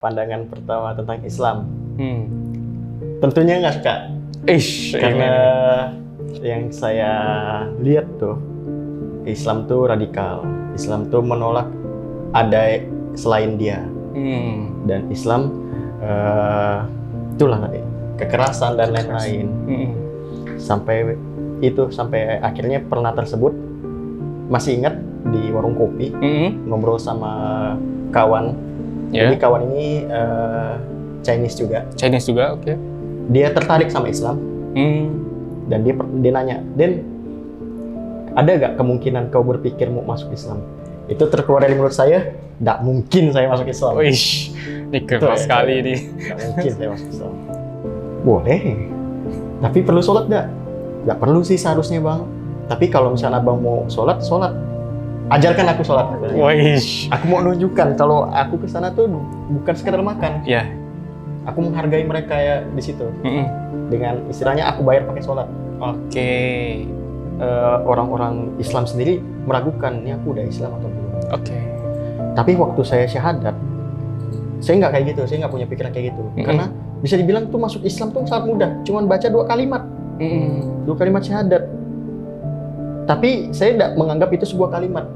Pandangan pertama tentang Islam. Hmm. Tentunya nggak suka. Karena yang saya lihat tuh, Islam tuh radikal. Islam tuh menolak ada selain dia. Dan Islam itulah tadi, kekerasan dan lain-lain. Sampai akhirnya pernah tersebut, masih ingat di warung kopi, ngobrol sama kawan. Jadi kawan ini Chinese juga, oke. Dia tertarik sama Islam. Dan dia nanya, "Den, ada gak kemungkinan kau berpikir mau masuk Islam?" Itu terkeluar dari mulut saya, "Nggak mungkin saya masuk Islam." Wih, ini keras sekali ini. Nggak mungkin saya masuk Islam. Boleh, tapi perlu sholat nggak? Nggak perlu sih seharusnya, Bang. Tapi kalau misalnya Abang mau sholat. Ajarkan aku sholat. Wih. Aku mau nunjukkan kalau aku ke sana tuh bukan sekedar makan. Iya. Aku menghargai mereka ya di situ. Dengan istilahnya aku bayar pakai sholat. Oke. Orang-orang Islam sendiri meragukan, ini aku udah Islam atau belum. Oke. Tapi waktu saya syahadat, saya nggak kayak gitu, saya nggak punya pikiran kayak gitu. Karena bisa dibilang tuh masuk Islam tuh sangat mudah, cuman baca 2 kalimat. 2 kalimat syahadat. Tapi saya tidak menganggap itu sebuah kalimat.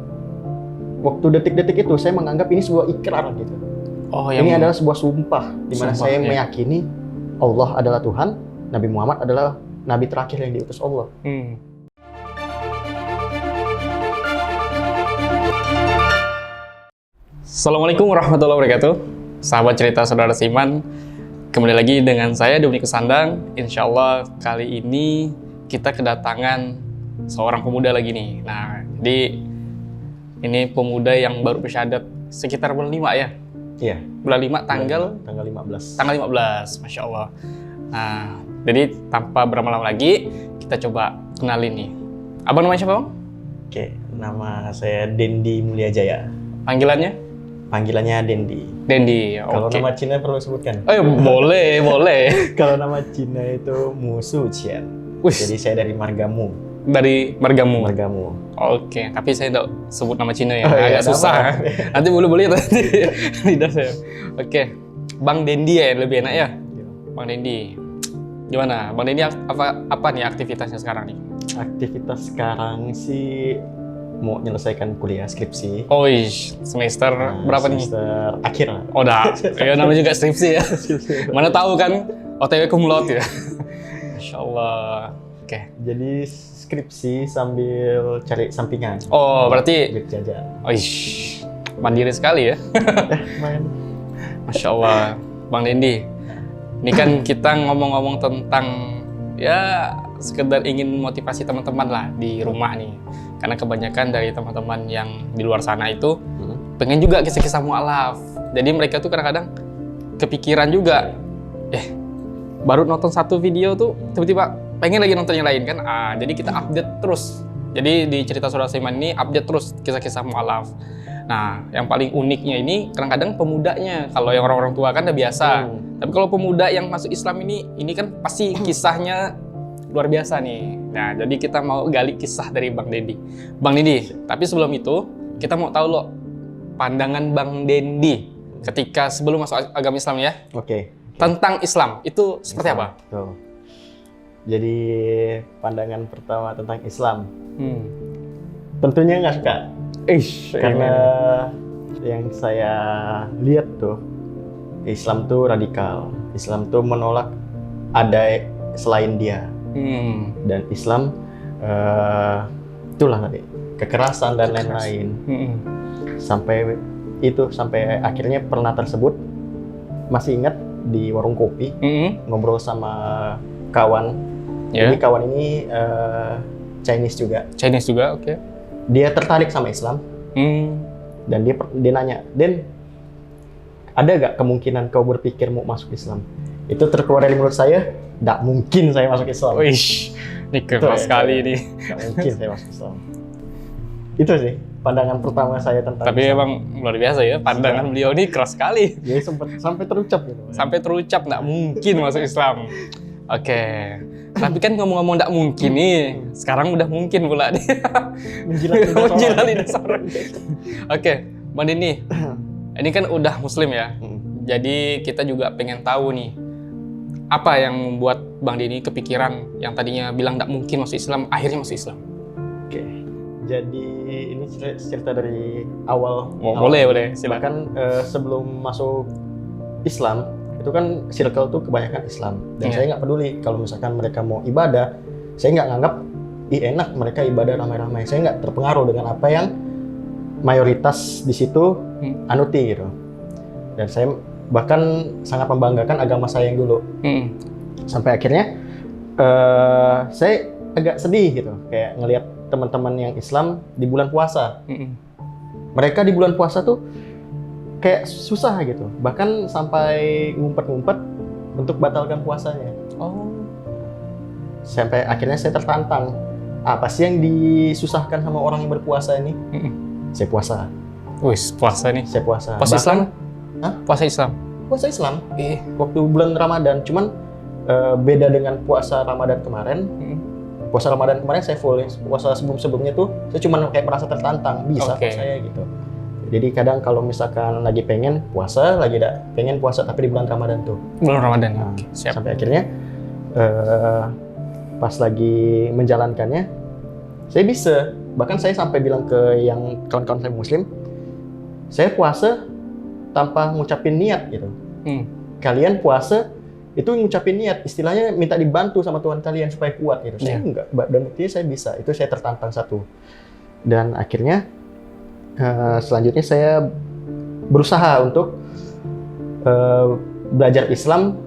Waktu detik-detik itu saya menganggap ini sebuah ikrar gitu. Ini adalah sebuah sumpah di mana saya meyakini Allah adalah Tuhan, Nabi Muhammad adalah nabi terakhir yang diutus Allah. Assalamualaikum warahmatullahi wabarakatuh. Sahabat cerita saudara Siman, kembali lagi dengan saya Dominikus Sandang. Insya Allah kali ini kita kedatangan seorang pemuda lagi nih. Nah, jadi ini pemuda yang baru bersyahadat sekitar bulan 5 ya? Iya. Bulan 5 tanggal 15. Tanggal 15, Masya Allah. Nah, jadi tanpa berlama-lama lagi, kita coba kenalin nih. Abang namanya siapa, Bang? Oke, nama saya Dendi Mulyajaya. Panggilannya? Panggilannya Dendi. Dendi, oke. Kalau nama Cina perlu sebutkan? Boleh, boleh. Kalau nama Cina itu Musu Qian. Jadi saya dari Margamu. Dari Margamu? Margamu. Oke, tapi saya tidak sebut nama Cina ya, agak susah. Nanti boleh nanti lidah saya. Oke, Bang Dendi ya, lebih enak ya? Bang Dendi. Gimana? Bang Dendi apa nih aktivitasnya sekarang nih? Aktivitas sekarang sih mau menyelesaikan kuliah skripsi. Semester berapa nih? Semester akhir. Udah, ya namanya juga skripsi ya. Mana tahu kan, OTW cum laude ya. Masya Allah. Oke. Jadi skripsi sambil cari sampingan. Berarti duit jajan. Mandiri sekali ya. Main. Masya Allah, Bang Dendi. Ini kan kita ngomong-ngomong tentang ya sekedar ingin motivasi teman-teman lah di rumah nih. Karena kebanyakan dari teman-teman yang di luar sana itu pengen juga kisah-kisah mu'alaf. Jadi mereka tuh kadang-kadang kepikiran juga, baru nonton satu video tuh tiba-tiba pengen lagi nonton yang lain kan. Jadi kita update terus. Jadi di cerita saudara Siman ini update terus kisah-kisah mu'alaf. Nah, yang paling uniknya ini kadang-kadang pemudanya. Kalau yang orang-orang tua kan udah biasa. Tapi kalau pemuda yang masuk Islam ini kan pasti kisahnya luar biasa nih. Nah, jadi kita mau gali kisah dari Bang Dendi. Bang Dendi, tapi sebelum itu kita mau tahu loh pandangan Bang Dendi ketika sebelum masuk agama Islam ya. Oke. Tentang Islam itu seperti apa? Tuh. Jadi pandangan pertama tentang Islam. Tentunya nggak suka. Karena yang saya lihat tuh, Islam tuh radikal. Islam tuh menolak ada selain dia. Dan Islam itulah tadi, kekerasan dan lain-lain. Sampai akhirnya pernah tersebut, masih ingat di warung kopi, ngobrol sama kawan. Jadi kawan ini Chinese juga, oke. Dia tertarik sama Islam. Dan dia nanya, "Den, ada gak kemungkinan kau berpikir mau masuk Islam?" Itu terkeluar dari mulut saya, "Nggak mungkin saya masuk Islam." Ini keras sekali ini. Nggak mungkin saya masuk Islam. Itu sih pandangan pertama saya tentang Tapi Islam. emang luar biasa ya, pandangan beliau ini keras sekali. Jadi sampai terucap gitu. Sampai terucap nggak mungkin masuk Islam. Oke. Tapi kan ngomong-ngomong nggak mungkin nih, sekarang udah mungkin pula nih. Menjilat lidah seorang. Oke, Bang Dendi, ini kan udah Muslim ya. Jadi kita juga pengen tahu nih, apa yang membuat Bang Denny kepikiran yang tadinya bilang nggak mungkin masuk Islam, akhirnya masuk Islam? Oke. Jadi ini cerita dari awal. Boleh, silakan. Bahkan sebelum masuk Islam, itu kan circle tuh kebanyakan Islam. Dan saya nggak peduli kalau misalkan mereka mau ibadah, saya nggak nganggap enak mereka ibadah ramai-ramai. Saya nggak terpengaruh dengan apa yang mayoritas di situ anuti gitu. Dan saya bahkan sangat membanggakan agama saya yang dulu. Sampai akhirnya saya agak sedih gitu, kayak ngelihat teman-teman yang Islam di bulan puasa. Mereka di bulan puasa tuh kayak susah gitu, bahkan sampai ngumpet-ngumpet untuk batalkan puasanya. Sampai akhirnya saya tertantang, apa sih yang disusahkan sama orang yang berpuasa ini? Saya puasa. Wis, puasa nih. Saya puasa. Puasa Islam? Hah? Puasa Islam? Puasa Islam. Waktu bulan Ramadan, cuman beda dengan puasa Ramadan kemarin. Puasa Ramadan kemarin saya full. Puasa sebelum-sebelumnya tuh saya cuma kayak merasa tertantang, bisa kok saya gitu. Jadi kadang kalau misalkan lagi pengen puasa, lagi tidak pengen puasa, tapi di bulan Ramadan tuh. Bulan Ramadan. Nah, siap. sampai akhirnya pas lagi menjalankannya, saya bisa. Bahkan saya sampai bilang ke yang kawan-kawan saya Muslim, saya puasa tanpa ngucapin niat gitu. Kalian puasa itu ngucapin niat, istilahnya minta dibantu sama Tuhan kalian supaya kuat gitu. Saya enggak, dan buktinya saya bisa. Itu saya tertantang satu. Dan akhirnya selanjutnya saya berusaha untuk belajar Islam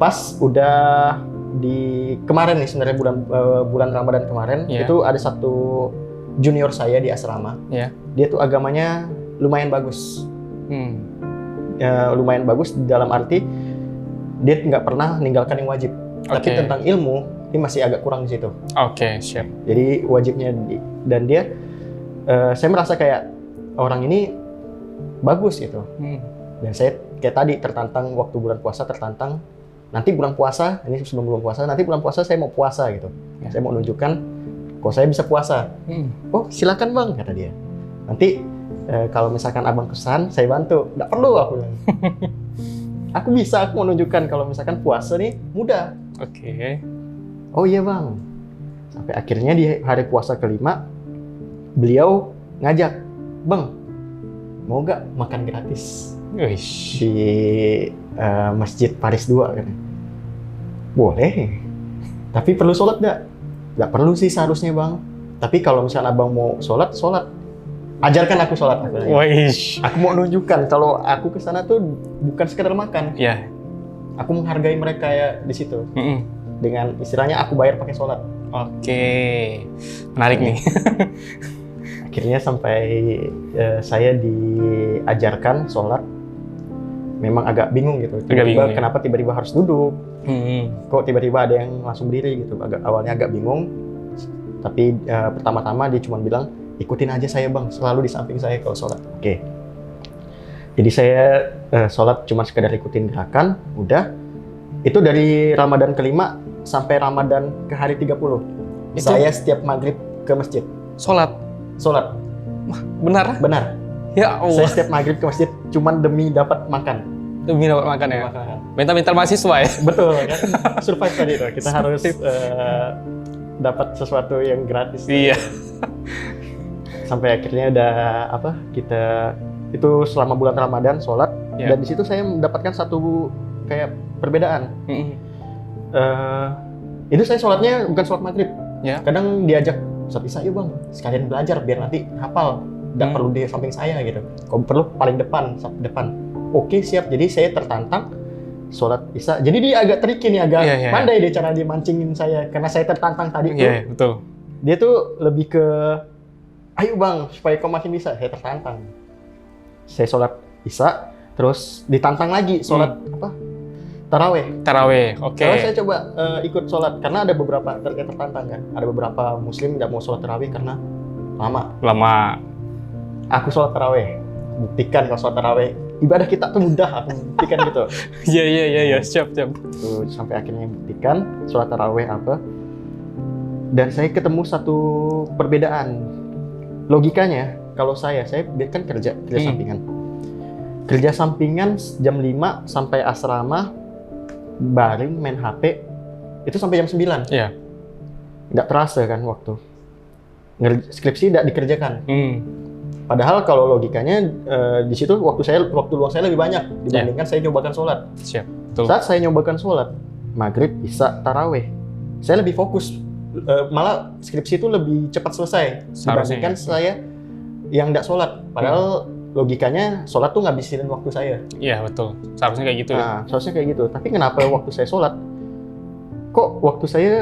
pas udah di kemarin nih, sebenarnya bulan Ramadan kemarin. Itu ada satu junior saya di asrama. Dia tuh agamanya lumayan bagus. Lumayan bagus dalam arti dia nggak pernah meninggalkan yang wajib. Tapi tentang ilmu ini masih agak kurang di situ. Siap. Jadi wajibnya dan dia saya merasa kayak orang ini bagus gitu. Dan saya kayak tadi tertantang waktu bulan puasa, tertantang nanti bulan puasa, ini sebelum bulan puasa, nanti bulan puasa saya mau puasa gitu. Saya mau nunjukkan kok saya bisa puasa. Oh silakan bang, kata dia. Nanti kalau misalkan abang kesan, saya bantu. Nggak perlu aku bilang. Aku bisa, aku mau nunjukkan kalau misalkan puasa nih mudah. Oh iya bang. Sampai akhirnya di hari puasa kelima, beliau ngajak, bang, mau nggak makan gratis di Masjid Paris 2 kan? Boleh. Tapi perlu sholat nggak? Nggak perlu sih seharusnya bang. Tapi kalau misalnya abang mau sholat. Ajarkan aku sholat. Aku mau nunjukkan kalau aku kesana tuh bukan sekedar makan. Aku menghargai mereka ya di situ. Dengan istilahnya aku bayar pakai sholat. Menarik nih. Akhirnya sampai saya diajarkan sholat. Memang agak bingung gitu. Kenapa tiba-tiba harus duduk? Kok tiba-tiba ada yang langsung berdiri gitu? Awalnya agak bingung. Tapi pertama-tama dia cuma bilang, ikutin aja saya bang, selalu di samping saya kalau sholat. Jadi saya sholat cuma sekedar ikutin gerakan, udah. Itu dari Ramadan kelima sampai Ramadan ke hari 30. Saya setiap maghrib ke masjid. Sholat. Benar? Benar. Ya Allah. Saya setiap maghrib ke masjid cuma demi dapat makan. Demi dapat makan ya? Mental mahasiswa ya? Betul kan? Survive tadi tuh. Kita harus dapat sesuatu yang gratis. Iya. Sampai akhirnya udah kita itu selama bulan Ramadan sholat. Dan di situ saya mendapatkan satu kayak perbedaan. Itu saya sholatnya bukan sholat maghrib. Kadang diajak, Ustaz Isa yuk bang, sekalian belajar biar nanti hafal. Nggak perlu di samping saya gitu. Kalau perlu paling depan. Oke siap. Jadi saya tertantang sholat Isya. Jadi dia agak tricky nih, agak pandai dia cara dia mancingin saya. Karena saya tertantang tadi tuh. Betul. Dia tuh lebih ke, ayo bang, supaya kau makin bisa. Saya tertantang. Saya sholat Isya, terus ditantang lagi sholat Taraweh. Kalau saya coba ikut sholat, karena ada beberapa tertantang kan. Ada beberapa muslim nggak mau sholat Taraweh karena lama. Aku sholat Taraweh. Buktikan kalau sholat Taraweh. Ibadah kita tuh mudah, aku buktikan gitu. Iya, siap. Tuh, sampai akhirnya buktikan sholat Taraweh apa. Dan saya ketemu satu perbedaan. Logikanya, kalau saya kan kerja sampingan. kerja sampingan jam 5 sampai asrama, baring main HP, itu sampai jam 9. Iya. Nggak terasa kan waktu. Skripsi tidak dikerjakan. Padahal kalau logikanya di situ waktu luang saya lebih banyak dibandingkan saya nyobakan sholat. Siap. Betul. Saat saya nyobakan sholat, maghrib, isya, taraweh, saya lebih fokus. Malah skripsi itu lebih cepat selesai dibandingkan saya yang nggak sholat. Padahal logikanya sholat tuh ngabisin waktu saya. Iya betul. Seharusnya kayak gitu. Nah, seharusnya kayak gitu. Tapi kenapa waktu saya sholat, kok waktu saya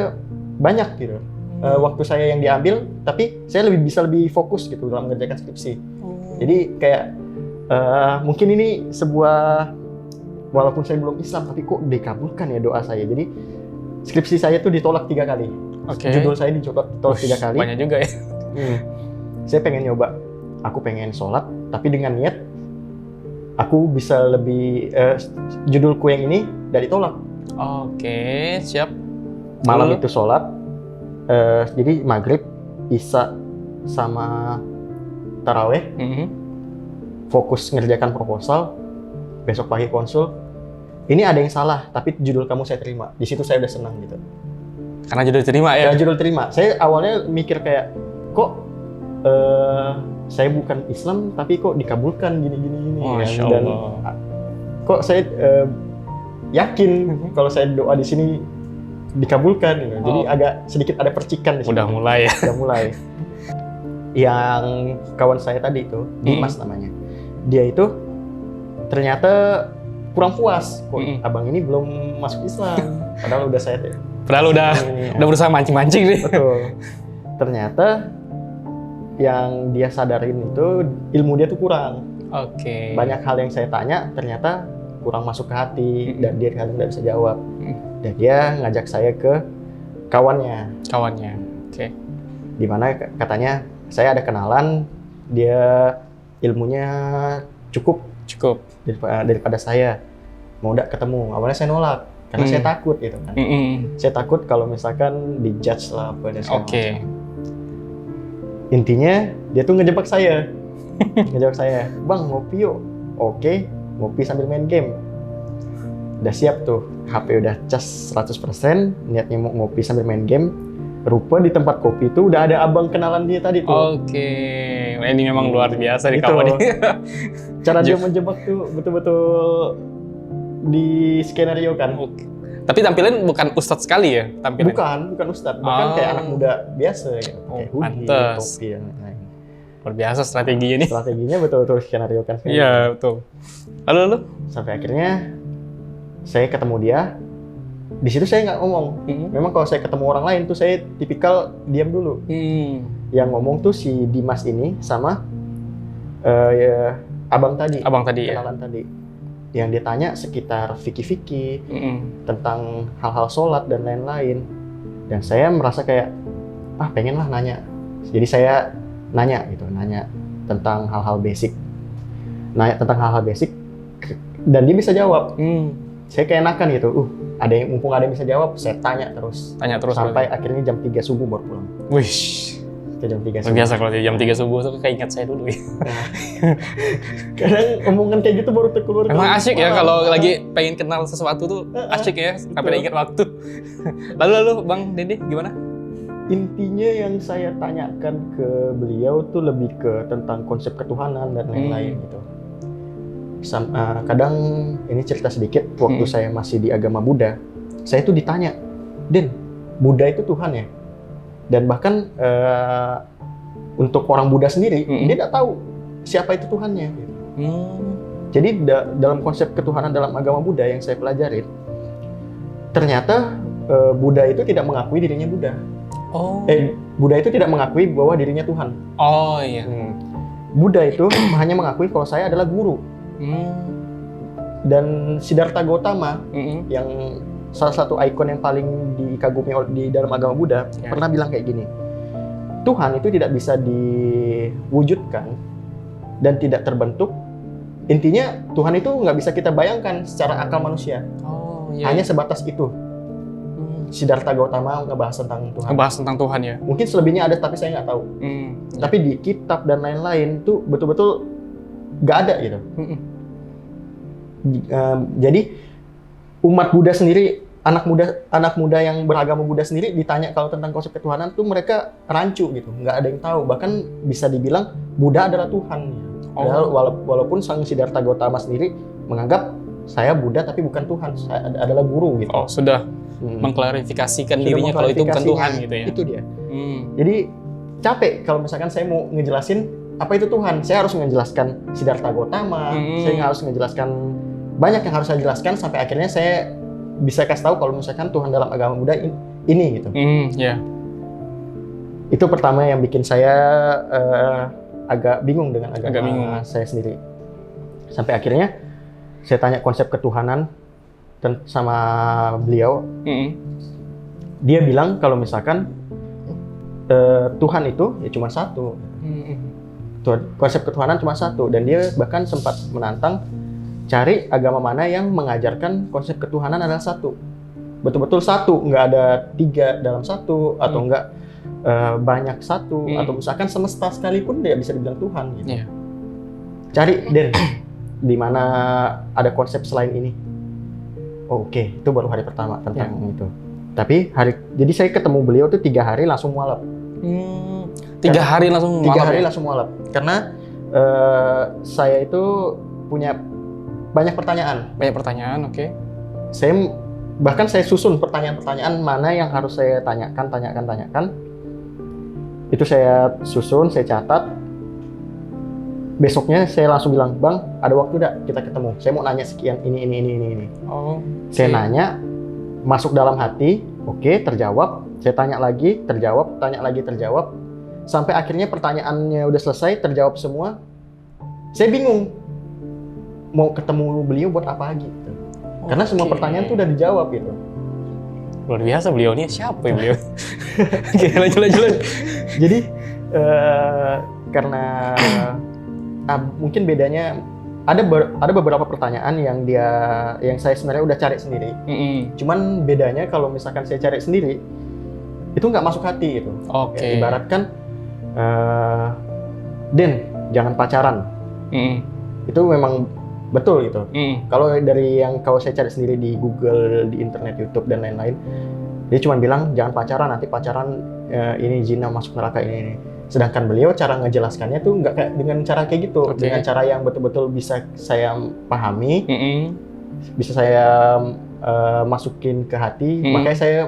banyak gitu? Waktu saya yang diambil, tapi saya bisa lebih fokus gitu dalam mengerjakan skripsi. Jadi kayak mungkin ini sebuah, walaupun saya belum Islam, tapi kok dikabulkan ya doa saya. Jadi skripsi saya tuh ditolak 3 kali. Judul saya ditolak 3 kali. Banyak juga ya. Saya pengen nyoba. Aku pengen sholat, tapi dengan niat aku bisa lebih judulku yang ini dari tolak. Oke, siap. Malam itu sholat. Jadi maghrib, isya, sama taraweh, fokus ngerjakan proposal, besok pagi konsul. Ini ada yang salah, tapi judul kamu saya terima. Di situ saya udah senang gitu. Karena judul terima ya? Karena judul terima. Saya awalnya mikir kayak, kok saya bukan Islam, tapi kok dikabulkan gini-gini. Masya Dan Allah. kok saya yakin kalau saya doa di sini dikabulkan gitu. Jadi agak sedikit ada percikan di sini. Udah mulai ya. Udah mulai. Yang kawan saya tadi itu, Dimas namanya. Dia itu ternyata kurang puas. Kok abang ini belum masuk Islam. Padahal udah saya udah berusaha mancing-mancing nih. Betul. Ternyata yang dia sadarin itu ilmu dia tuh kurang. Oke. Banyak hal yang saya tanya ternyata kurang masuk ke hati dan dia kadang nggak bisa jawab. Dan dia ngajak saya ke kawannya. Oke. Dimana katanya saya ada kenalan, dia ilmunya cukup daripada saya. Mau nggak ketemu? Awalnya saya nolak karena saya takut gitu kan. Saya takut kalau misalkan dijudge lah apa dan segala macam. Intinya dia tuh ngejebak saya. Bang ngopi yuk. Oke, ngopi sambil main game. Udah siap tuh, HP udah cas 100%, niatnya mau ngopi sambil main game. Rupa di tempat kopi itu udah ada abang kenalan dia tadi tuh. Oke. Ini memang luar biasa nih gitu. kawan ini. Cara dia menjebak tuh betul-betul di skenario kan. Tapi tampilan bukan ustadz sekali ya? Bukan ustadz. Bahkan kayak anak muda biasa gitu. Kayak hoodie, topi, dan lain-lain. Luar biasa strateginya nih. Strateginya betul-betul skenario kan. Iya, betul. Lalu? Sampai akhirnya saya ketemu dia. Di situ saya nggak ngomong. Memang kalau saya ketemu orang lain tuh saya tipikal diam dulu. Yang ngomong tuh si Dimas ini sama abang tadi. Kenalan tadi. Yang dia tanya sekitar fikih-fikih, tentang hal-hal sholat dan lain-lain. Dan saya merasa kayak, pengen lah nanya. Jadi saya nanya tentang hal-hal basic. Dan dia bisa jawab. Saya kayak enakan gitu, mumpung ada yang bisa jawab, saya tanya terus. Sampai akhirnya jam 3 subuh baru pulang. Wish. Jam 3 subuh. Biasa kalau jam 3 subuh tuh kayak ingat saya dulu ya. Kadang omongan kayak gitu baru terkeluar. Emang asyik ya kalau lagi pengen kenal sesuatu tuh asyik ya, sampai ingat waktu. Lalu Bang Dendi gimana? Intinya yang saya tanyakan ke beliau tuh lebih ke tentang konsep ketuhanan dan lain-lain gitu. Kadang ini cerita sedikit, waktu saya masih di agama Buddha, saya tuh ditanya, Den, Buddha itu Tuhan ya? Dan bahkan untuk orang Buddha sendiri, dia nggak tahu siapa itu Tuhannya. Gitu. Jadi dalam konsep ketuhanan dalam agama Buddha yang saya pelajarin, ternyata Buddha itu tidak mengakui dirinya Buddha. Buddha itu tidak mengakui bahwa dirinya Tuhan. Oh iya. Buddha itu hanya mengakui kalau saya adalah guru. Dan Siddhartha Gautama yang salah satu ikon yang paling dikagumi di dalam agama Buddha pernah bilang kayak gini, Tuhan itu tidak bisa diwujudkan dan tidak terbentuk. Intinya Tuhan itu nggak bisa kita bayangkan secara akal manusia. Hanya sebatas itu. Siddhartha Gautama ngebahas tentang Tuhan. Ya. Mungkin selebihnya ada tapi saya nggak tahu. Tapi di kitab dan lain-lain tuh betul-betul nggak ada gitu. Jadi umat Buddha sendiri, anak muda yang beragama Buddha sendiri ditanya kalau tentang konsep ketuhanan tuh mereka rancu gitu, nggak ada yang tahu. Bahkan bisa dibilang Buddha adalah Tuhan. Walaupun Sang Siddhartha Gautama sendiri menganggap saya Buddha tapi bukan Tuhan, saya adalah guru gitu. Sudah mengklarifikasikan dirinya kalau itu bukan Tuhan gitu ya. Itu dia. Jadi capek kalau misalkan saya mau ngejelasin apa itu Tuhan. Saya harus menjelaskan Siddhartha Gautama, saya harus menjelaskan banyak yang harus saya jelaskan sampai akhirnya saya bisa kasih tahu kalau misalkan Tuhan dalam agama Buddha ini gitu. Itu pertama yang bikin saya agak bingung dengan agama saya sendiri. Sampai akhirnya saya tanya konsep ketuhanan sama beliau. Dia bilang kalau misalkan Tuhan itu ya cuma satu. Konsep ketuhanan cuma satu, dan dia bahkan sempat menantang cari agama mana yang mengajarkan konsep ketuhanan adalah satu, betul-betul satu, nggak ada tiga dalam satu atau nggak banyak satu, atau misalkan semesta sekalipun dia bisa dibilang Tuhan gitu. Cari Den di mana ada konsep selain ini. Oke, itu baru hari pertama tentang itu. Tapi jadi saya ketemu beliau tuh 3 hari langsung mualaf. 3 hari langsung mualaf. 3 hari langsung mualaf. Karena saya itu punya banyak pertanyaan. Banyak pertanyaan, oke. Saya susun pertanyaan-pertanyaan mana yang harus saya tanyakan. Itu saya susun, saya catat. Besoknya saya langsung bilang, "Bang, ada waktu enggak kita ketemu? Saya mau nanya sekian ini." Saya nanya, masuk dalam hati, oke, terjawab. Saya tanya lagi, terjawab, tanya lagi, terjawab. Sampai akhirnya pertanyaannya udah selesai, terjawab semua. Saya bingung mau ketemu beliau buat apa lagi gitu. Karena semua pertanyaan tuh udah dijawab gitu. Luar biasa beliau ini, siapa ya beliau? Oke, lanjut. Jadi karena mungkin bedanya ada beberapa pertanyaan yang saya sebenarnya udah cari sendiri. Cuman bedanya kalau misalkan saya cari sendiri itu nggak masuk hati gitu. Ya, ibaratkan Den, jangan pacaran. Itu memang betul gitu. Kalau dari yang saya cari sendiri di Google, di internet, YouTube dan lain-lain, dia cuma bilang jangan pacaran, nanti pacaran ini zina, masuk neraka ini. Sedangkan beliau cara ngejelaskannya tuh nggak kayak dengan cara kayak gitu, dengan cara yang betul-betul bisa saya pahami, bisa saya masukin ke hati. Makanya saya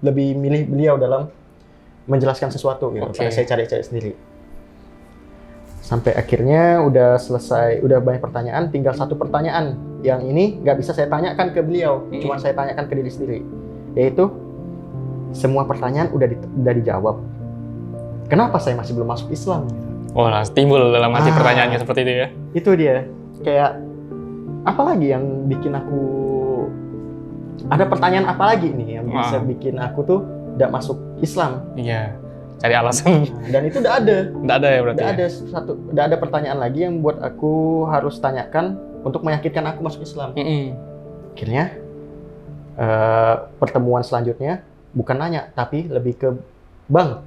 lebih milih beliau dalam menjelaskan sesuatu gitu, karena saya cari-cari sendiri. Sampai akhirnya udah selesai, udah banyak pertanyaan, tinggal satu pertanyaan yang ini nggak bisa saya tanyakan ke beliau, cuma saya tanyakan ke diri sendiri, yaitu semua pertanyaan udah dijawab. Kenapa saya masih belum masuk Islam? Timbul dalam hati pertanyaannya seperti itu ya? Itu dia, kayak apalagi yang bikin aku, ada pertanyaan apa lagi nih yang bisa bikin aku tuh tidak masuk Islam? Iya, cari alasan. Dan itu udah ada. Udah ada ya berarti? Udah ada pertanyaan lagi yang buat aku harus tanyakan untuk meyakinkan aku masuk Islam. Akhirnya pertemuan selanjutnya bukan nanya, tapi lebih ke, "Bang,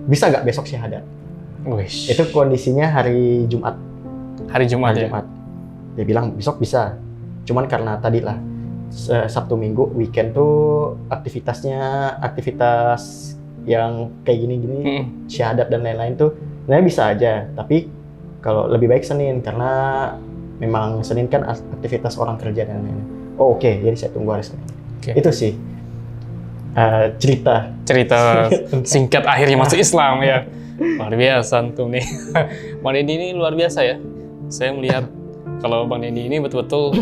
bisa nggak besok syahadat?" Itu kondisinya hari Jumat. Hari Jumat ya? Dia bilang besok bisa. Cuman karena tadi lah Sabtu Minggu weekend tuh aktivitas yang kayak gini syahadat dan lain-lain tuh sebenarnya bisa aja, tapi kalau lebih baik Senin karena memang Senin kan aktivitas orang kerja dan lain-lain. Oke, jadi saya tunggu hari Senin. Itu sih cerita singkat akhirnya masuk Islam ya. Luar biasa antum nih. Bang Dendi ini luar biasa ya. Saya melihat kalau Bang Dendi ini betul-betul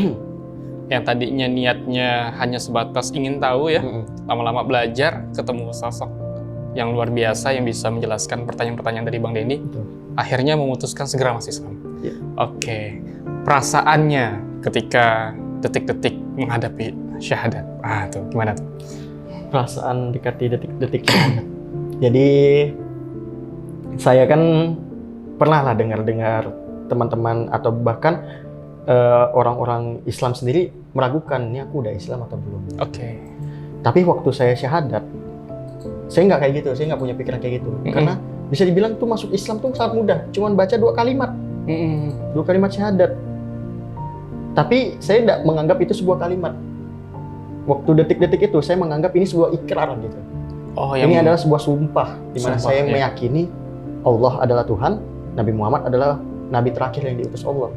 yang tadinya niatnya hanya sebatas ingin tahu ya, lama-lama belajar, ketemu sosok yang luar biasa yang bisa menjelaskan pertanyaan-pertanyaan dari Bang Dendi, akhirnya memutuskan segera masuk Islam. Oke. Perasaannya ketika detik-detik menghadapi syahadat, tuh gimana tuh? Perasaan dekati detik-detik syahadat. Jadi saya kan pernah lah dengar teman-teman atau bahkan orang-orang Islam sendiri meragukan, ini aku udah Islam atau belum. Tapi waktu saya syahadat, saya nggak kayak gitu, saya nggak punya pikiran kayak gitu. Karena bisa dibilang tuh masuk Islam tuh sangat mudah, cuman baca 2 kalimat. 2 kalimat syahadat. Tapi saya tidak menganggap itu sebuah kalimat. Waktu detik-detik itu saya menganggap ini sebuah ikrar gitu. Oh, Ini adalah sebuah sumpah di mana Sumpah, saya ya. meyakini Allah adalah Tuhan, Nabi Muhammad adalah nabi terakhir yang diutus Allah.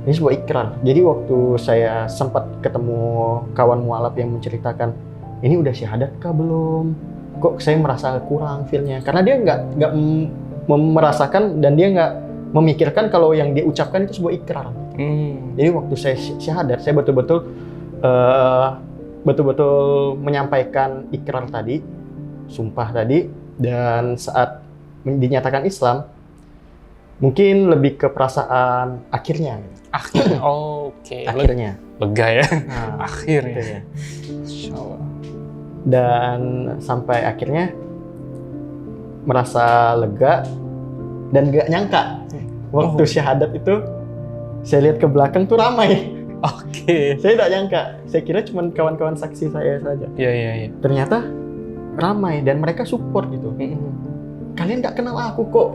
Ini sebuah ikrar. Jadi waktu saya sempat ketemu kawan mualaf yang menceritakan, ini udah syahadat kah belum? Kok saya merasa kurang feel-nya? Karena dia nggak merasakan dan dia nggak memikirkan kalau yang dia ucapkan itu sebuah ikrar. Jadi waktu saya syahadat, saya betul-betul menyampaikan ikrar tadi, sumpah tadi, dan saat dinyatakan Islam, mungkin lebih ke perasaan akhirnya. Akhirnya, oke. Akhirnya. Lega ya. Nah, Akhirnya. gitu ya. Insya Allah. Dan sampai akhirnya merasa lega dan gak nyangka waktu syahadat itu saya lihat ke belakang tuh ramai. Oke. Saya tidak nyangka. Saya kira cuma kawan-kawan saksi saya saja. Iya. Ternyata ramai dan mereka support gitu. Kalian nggak kenal aku kok.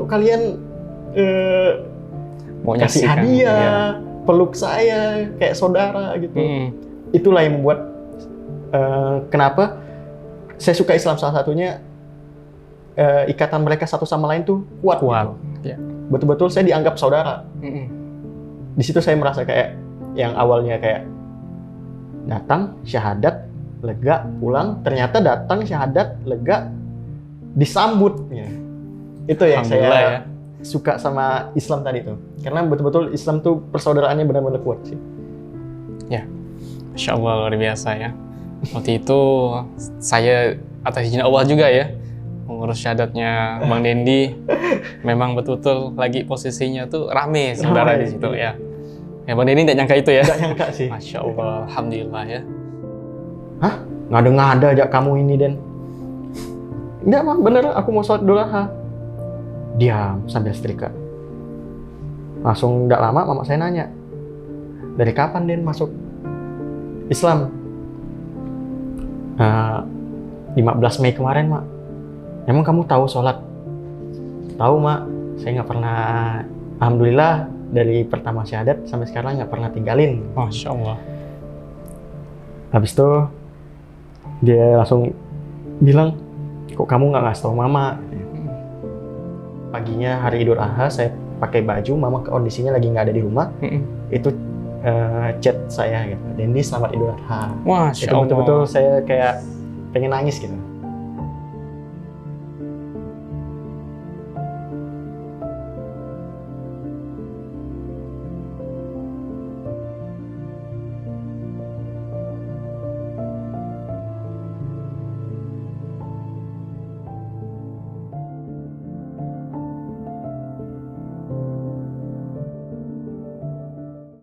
Kok kalian Mau kasih nyaksikan, hadiah, iya. peluk saya kayak saudara gitu. Itulah yang membuat kenapa saya suka Islam, salah satunya ikatan mereka satu sama lain tuh kuat. Gitu. Ya. Betul-betul saya dianggap saudara. Di situ saya merasa kayak yang awalnya kayak datang syahadat lega pulang, ternyata datang syahadat lega disambut. Ya. Itu yang saya ya. suka sama Islam tadi tuh, karena betul-betul Islam tuh persaudaraannya benar-benar kuat sih. Ya, Masya Allah, luar biasa ya. Waktu itu saya atas izin Allah juga ya mengurus syahadatnya Bang Dendi. Memang betul-betul lagi posisinya tuh rame saudara di situ ya. Ya Bang Dendi tidak nyangka itu ya. Nggak nyangka sih. Masya Allah, alhamdulillah ya. Hah? Ngada-ngada aja kamu ini, Den. Enggak mah, bener aku mau sholat duha. Diam sambil setrika. Langsung nggak lama mama saya nanya, dari kapan Den masuk Islam? 15 Mei kemarin, Mak. Emang kamu tahu sholat? Tahu, Mak. Saya nggak pernah, alhamdulillah dari pertama syahadat sampai sekarang nggak pernah tinggalin. Masya Allah. Habis itu dia langsung bilang, kok kamu nggak ngasih tahu Mama? Paginya hari Idul Adha saya pakai baju, Mama kondisinya lagi nggak ada di rumah. Itu chat saya gitu, Dendi selamat Idul Adha. Masya Itu Allah. betul-betul saya kayak pengen nangis gitu.